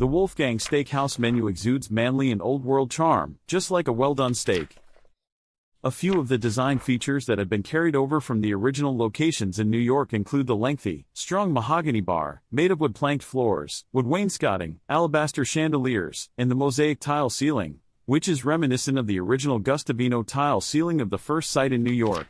The Wolfgang Steakhouse menu exudes manly and old-world charm, just like a well-done steak. A few of the design features that have been carried over from the original locations in New York include the lengthy, strong mahogany bar, made of wood planked floors, wood wainscoting, alabaster chandeliers, and the mosaic tile ceiling, which is reminiscent of the original Gustavino tile ceiling of the first site in New York.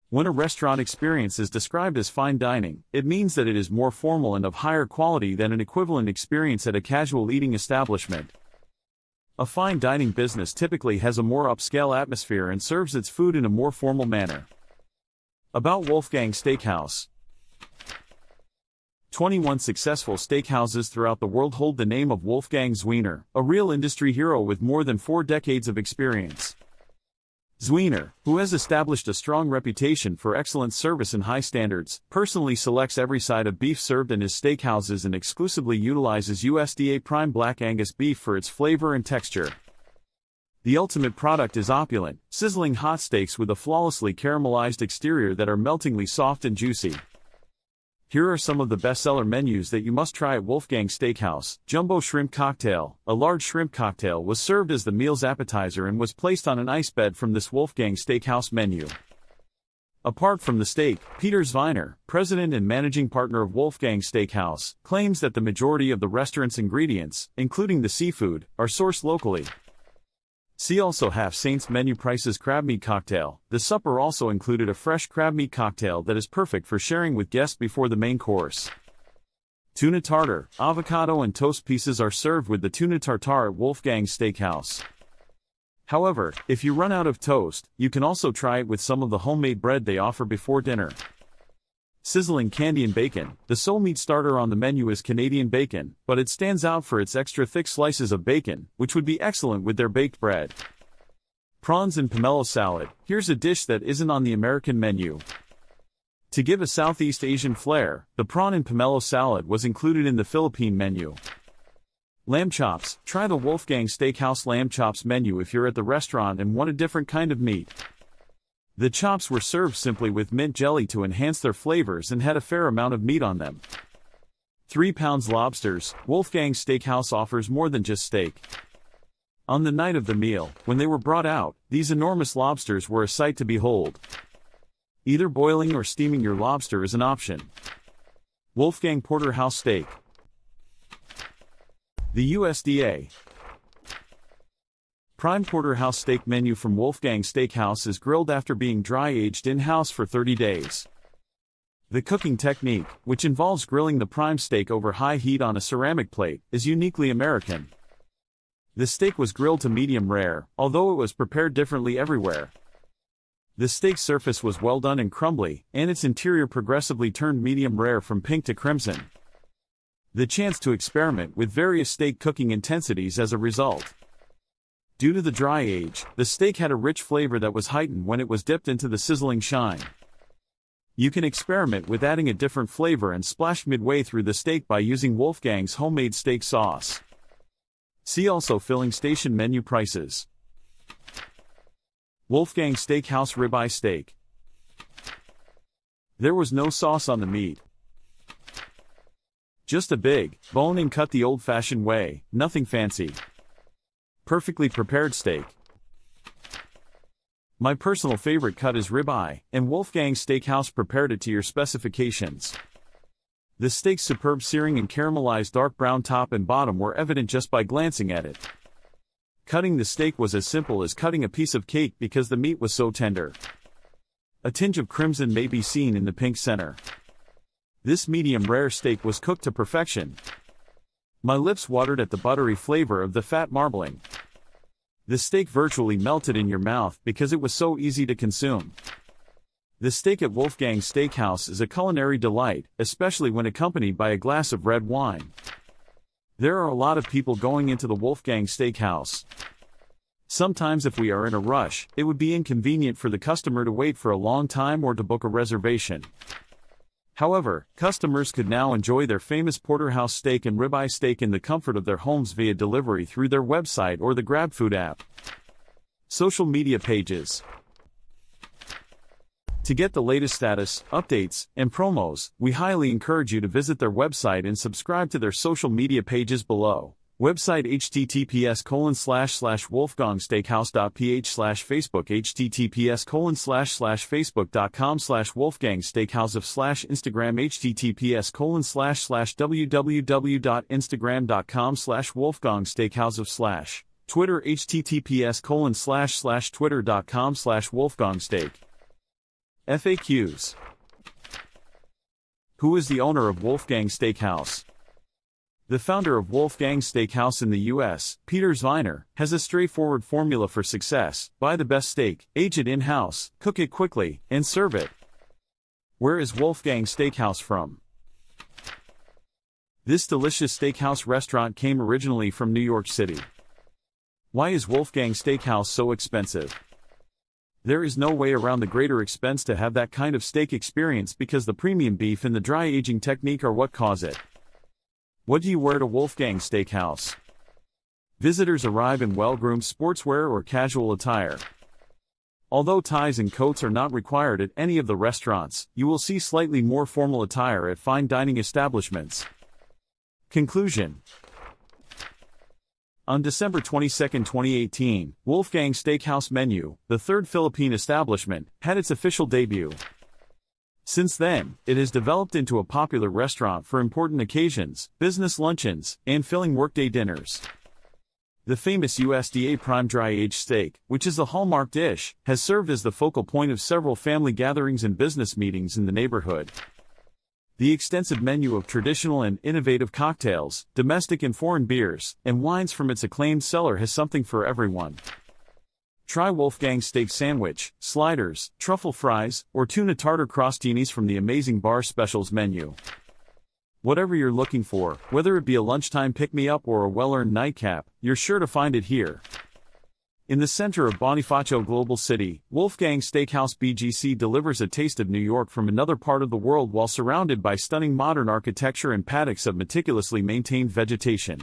When a restaurant experience is described as fine dining, it means that it is more formal and of higher quality than an equivalent experience at a casual eating establishment. A fine dining business typically has a more upscale atmosphere and serves its food in a more formal manner. About Wolfgang Steakhouse. 21 successful steakhouses throughout the world hold the name of Wolfgang Zwiener, a real industry hero with more than 4 decades of experience. Zwiener, who has established a strong reputation for excellent service and high standards, personally selects every side of beef served in his steakhouses and exclusively utilizes USDA prime black Angus beef for its flavor and texture. The ultimate product is opulent, sizzling hot steaks with a flawlessly caramelized exterior that are meltingly soft and juicy. Here are some of the bestseller menus that you must try at Wolfgang Steakhouse. Jumbo Shrimp Cocktail. A large shrimp cocktail was served as the meal's appetizer and was placed on an ice bed from this Wolfgang Steakhouse menu. Apart from the steak, Peter Zwiener, president and managing partner of Wolfgang Steakhouse, claims that the majority of the restaurant's ingredients, including the seafood, are sourced locally. See also Half Saint's menu prices crab meat cocktail. The supper also included a fresh crab meat cocktail that is perfect for sharing with guests before the main course. Tuna tartare, avocado and toast pieces are served with the tuna tartare at Wolfgang Steakhouse. However, if you run out of toast, you can also try it with some of the homemade bread they offer before dinner. Sizzling Canadian bacon. The sole meat starter on the menu is Canadian bacon, but it stands out for its extra thick slices of bacon, which would be excellent with their baked bread. Prawns and pomelo salad. Here's a dish that isn't on the American menu. To give a Southeast Asian flair, the prawn and pomelo salad was included in the Philippine menu. Lamb chops. Try the Wolfgang Steakhouse lamb chops menu if you're at the restaurant and want a different kind of meat. The chops were served simply with mint jelly to enhance their flavors and had a fair amount of meat on them. 3 pounds lobsters. Wolfgang Steakhouse offers more than just steak. On the night of the meal, when they were brought out, these enormous lobsters were a sight to behold. Either boiling or steaming your lobster is an option. Wolfgang Porterhouse Steak. The USDA Prime Porterhouse steak menu from Wolfgang Steakhouse is grilled after being dry-aged in-house for 30 days. The cooking technique, which involves grilling the prime steak over high heat on a ceramic plate, is uniquely American. The steak was grilled to medium rare, although it was prepared differently everywhere. The steak surface was well done and crumbly, and its interior progressively turned medium rare from pink to crimson. The chance to experiment with various steak cooking intensities as a result. Due to the dry age, the steak had a rich flavor that was heightened when it was dipped into the sizzling shine. You can experiment with adding a different flavor and splash midway through the steak by using Wolfgang's homemade steak sauce. See also filling station menu prices. Wolfgang Steakhouse ribeye steak. There was no sauce on the meat. Just a big, bone and cut the old-fashioned way, nothing fancy. Perfectly prepared steak. My personal favorite cut is ribeye, and Wolfgang Steakhouse prepared it to your specifications. The steak's superb searing and caramelized dark brown top and bottom were evident just by glancing at it. Cutting the steak was as simple as cutting a piece of cake because the meat was so tender. A tinge of crimson may be seen in the pink center. This medium rare steak was cooked to perfection. My lips watered at the buttery flavor of the fat marbling. The steak virtually melted in your mouth because it was so easy to consume. The steak at Wolfgang Steakhouse is a culinary delight, especially when accompanied by a glass of red wine. There are a lot of people going into the Wolfgang Steakhouse. Sometimes if we are in a rush, it would be inconvenient for the customer to wait for a long time or to book a reservation. However, customers could now enjoy their famous porterhouse steak and ribeye steak in the comfort of their homes via delivery through their website or the GrabFood app. Social media pages. To get the latest status, updates, and promos, we highly encourage you to visit their website and subscribe to their social media pages below. Website https://wolfgangsteakhouse.ph/Facebook https://facebook.com/wolfgangsteakhouse Instagram https://www.instagram.com/wolfgangsteakhouse Twitter https://twitter.com/wolfgangsteak FAQs. Who is the owner of Wolfgang Steakhouse? The founder of Wolfgang Steakhouse in the U.S., Peter Zwiener, has a straightforward formula for success: buy the best steak, age it in-house, cook it quickly, and serve it. Where is Wolfgang Steakhouse from? This delicious steakhouse restaurant came originally from New York City. Why is Wolfgang Steakhouse so expensive? There is no way around the greater expense to have that kind of steak experience because the premium beef and the dry aging technique are what cause it. What do you wear to Wolfgang Steakhouse? Visitors arrive in well-groomed sportswear or casual attire. Although ties and coats are not required at any of the restaurants, you will see slightly more formal attire at fine dining establishments. Conclusion. On December 22, 2018, Wolfgang Steakhouse Menu, the third Philippine establishment, had its official debut. Since then, it has developed into a popular restaurant for important occasions, business luncheons, and filling workday dinners. The famous USDA prime dry-aged steak, which is a hallmark dish, has served as the focal point of several family gatherings and business meetings in the neighborhood. The extensive menu of traditional and innovative cocktails, domestic and foreign beers, and wines from its acclaimed cellar has something for everyone. Try Wolfgang's steak sandwich, sliders, truffle fries, or tuna tartar crostinis from the amazing bar specials menu. Whatever you're looking for, whether it be a lunchtime pick-me-up or a well-earned nightcap, you're sure to find it here. In the center of Bonifacio Global City, Wolfgang Steakhouse BGC delivers a taste of New York from another part of the world while surrounded by stunning modern architecture and paddocks of meticulously maintained vegetation.